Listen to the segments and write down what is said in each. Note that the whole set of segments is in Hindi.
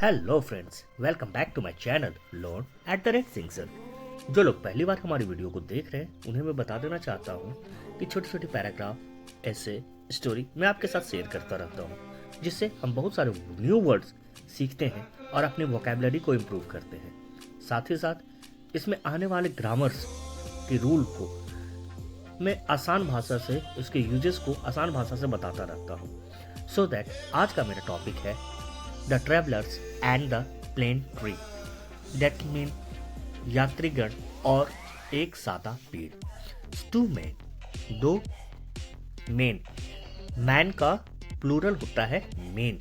Hello friends, welcome back to my channel learn at the rate Singson. जो लोग पहली बार हमारी वीडियो को देख रहे हैं उन्हें मैं बता देना चाहता हूँ कि छोटी छोटी पैराग्राफ, ऐसे, स्टोरी मैं आपके साथ शेयर करता रहता हूँ, जिससे हम बहुत सारे न्यू वर्ड्स सीखते हैं और अपनी वोकेबलरी को इम्प्रूव करते हैं। साथ ही साथ इसमें आने वाले ग्रामर्स के रूल को मैं आसान भाषा से, उसके यूजेस को आसान भाषा से बताता रहता हूँ। सो दैट आज का मेरा टॉपिक है the travellers and the plane tree. That mean यात्रीगण और एक सादा पेड़। टू मैन, दो मैन। मैन का प्लूरल होता है मेन।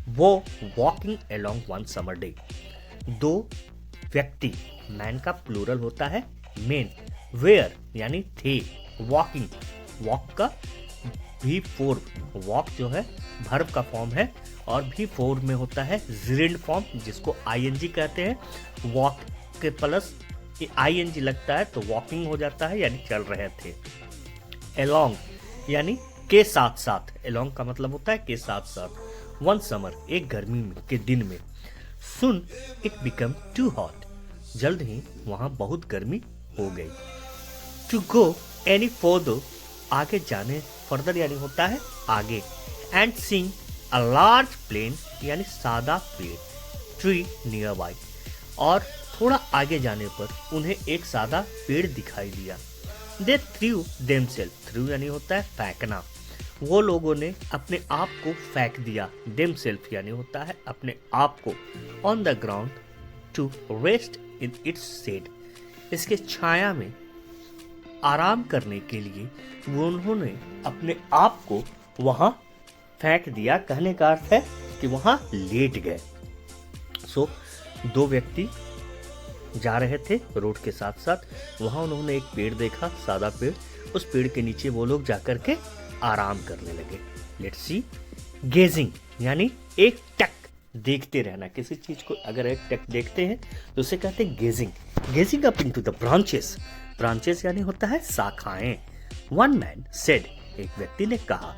वो walking along one summer day. दो व्यक्ति, मैन का प्लूरल होता है मेन। वेयर यानी थे। वॉकिंग, वॉक का भी फॉर्म, वॉक जो है वर्ब का फॉर्म है और भी फॉर्म में होता है जिरेंड फॉर्म, जिसको आईएनजी कहते हैं। वॉक के प्लस आईएनजी लगता है तो वॉकिंग हो जाता है, यानी चल रहे थे। अलोंग यानी के साथ साथ। अलोंग का मतलब होता है के साथ साथ। वन समर, एक गर्मी के दिन में। Soon it become too hot, जल्द ही वहां बहुत गर्मी हो गई। टू गो एनी फर्दर, आगे जाने, फर्दर यानी होता है आगे। And seeing a large plane यानी सादा पेड़। ट्री नियर बाई, और थोड़ा आगे जाने पर उन्हें एक सादा पेड़ दिखाई दिया। दे थ्रू देमसेल्फ, थ्रू यानी होता है फेंकना। वो लोगों ने अपने आप को फेंक दिया। देमसेल्फ यानी होता है अपने आप को। On the ground to rest in its shade, इसके छाया में आराम करने के लिए वो उन्होंने अपने आप को वहां फेंक दिया। कहने का अर्थ है कि वहां लेट गए। सो दो व्यक्ति जा रहे थे रोड के साथ साथ। वहां उन्होंने एक पेड़ देखा, सादा पेड़। उस पेड़ के नीचे वो लोग जाकर के आराम करने लगे। लेट्स सी, गेजिंग यानी एक टक, देखते रहना। किसी चीज को अगर एक टक देखते हैं तो उसे कहते हैं gazing. Gazing up into the branches, branches यानी होता है शाखाएं। वन मैन सेड, एक व्यक्ति ने कहा,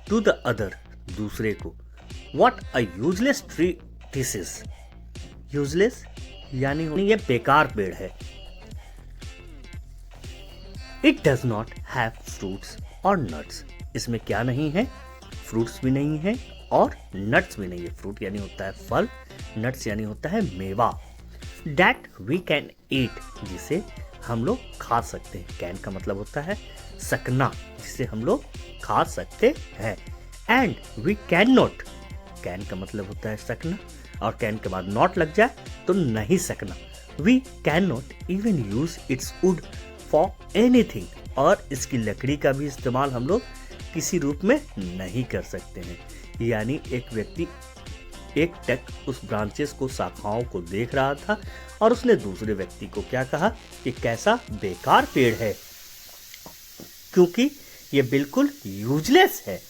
टू द अदर, दूसरे को, what a useless tree this is. Useless यानी ये बेकार पेड़ है। It does not have fruits और नट्स, इसमें क्या नहीं है, फ्रूट्स भी नहीं है और नट्स भी नहीं है। फ्रूट यानी होता है फल, नट्स यानी होता है मेवा। दैट वी कैन ईट, जिसे हम लोग खा सकते हैं। कैन का मतलब होता है सकना, जिसे हम लोग खा सकते हैं। And we can not, can का मतलब होता है सकना और कैन के बाद नॉट लग जाए तो नहीं सकना। We can not even use its wood for anything, और इसकी लकड़ी का भी इस्तेमाल हम लोग किसी रूप में नहीं कर सकते हैं। यानी एक व्यक्ति एक टक उस ब्रांचेस को, शाखाओं को देख रहा था और उसने दूसरे व्यक्ति को क्या कहा कि कैसा बेकार पेड़ है, क्योंकि ये बिल्कुल यूजलेस है।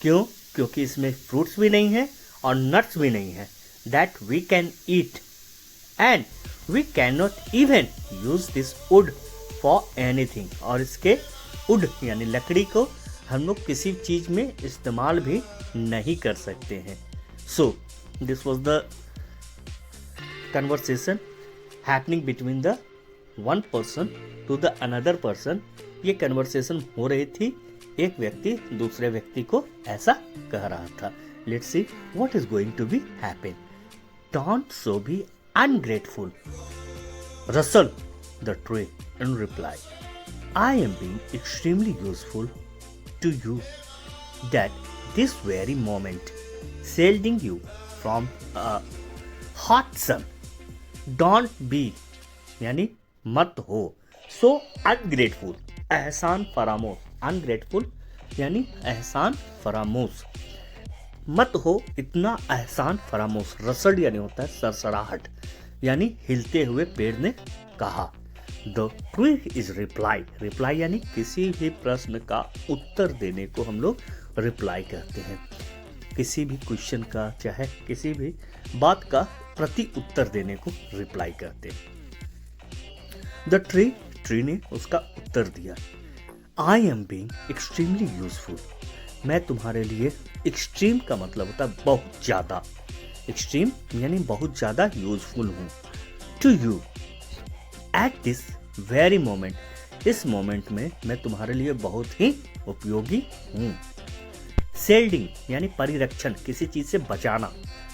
क्यों? क्योंकि इसमें फ्रूट्स भी नहीं है और नट्स भी नहीं है। That we can eat and we can not even use this wood for anything, और इसके वुड यानी लकड़ी को हम लोग किसी चीज में इस्तेमाल भी नहीं कर सकते हैं। So this was the conversation happening between the one person to the another person. ये कन्वर्सेशन हो रही थी, एक व्यक्ति दूसरे व्यक्ति को ऐसा कह रहा था। Let's see what is going to be happen. Don't so be ungrateful, rustle the tree in reply, I am being extremely useful to you that this very moment, shielding you from a hot sun. Don't be यानी मत हो। So ungrateful, एहसान फरामोश। Ungrateful यानी एहसान फरामोश। मत हो इतना एहसान फरामोश। रसड यानी होता है सरसराहट, यानी हिलते हुए पेड़ ने कहा। The tree is reply, reply यानी किसी भी प्रश्न का उत्तर देने को हम लोग रिप्लाई कहते हैं। किसी भी क्वेश्चन का, चाहे किसी भी बात का प्रति उत्तर देने को रिप्लाई कहते हैं। द ट्री, ट्री ने उसका उत्तर दिया, आई एम बीइंग एक्सट्रीमली यूजफुल, मैं तुम्हारे लिए, एक्सट्रीम का मतलब होता है बहुत ज्यादा, एक्सट्रीम यानी बहुत ज़्यादा यूजफुल हूँ to you at this very moment, इस मोमेंट में मैं तुम्हारे लिए बहुत ही उपयोगी हूँ। शील्डिंग यानी परिरक्षण, किसी चीज़ से बचाना,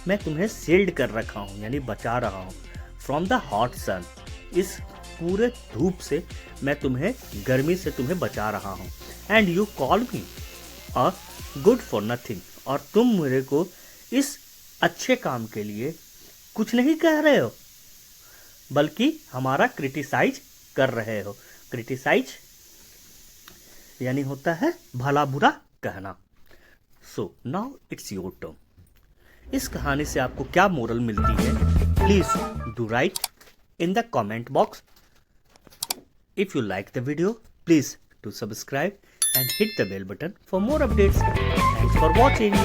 मैं तुम्हें शील्ड कर रखा हूँ यानी बचा रहा हूँ। फ्रॉम द हॉट सन, इस पूरे धूप से मैं तुम्हें, गर्मी से तुम्हें बचा रहा हूँ। And you call me a good for nothing, और तुम मेरे को इस अच्छे काम के लिए कुछ नहीं कह रहे हो, बल्कि हमारा क्रिटिसाइज कर रहे हो। क्रिटिसाइज यानी होता है भला बुरा कहना। So now it's your turn. इस कहानी से आपको क्या मोरल मिलती है, please do right in the comment box. If you like the video, please do subscribe and hit the bell button for more updates. Thanks for watching.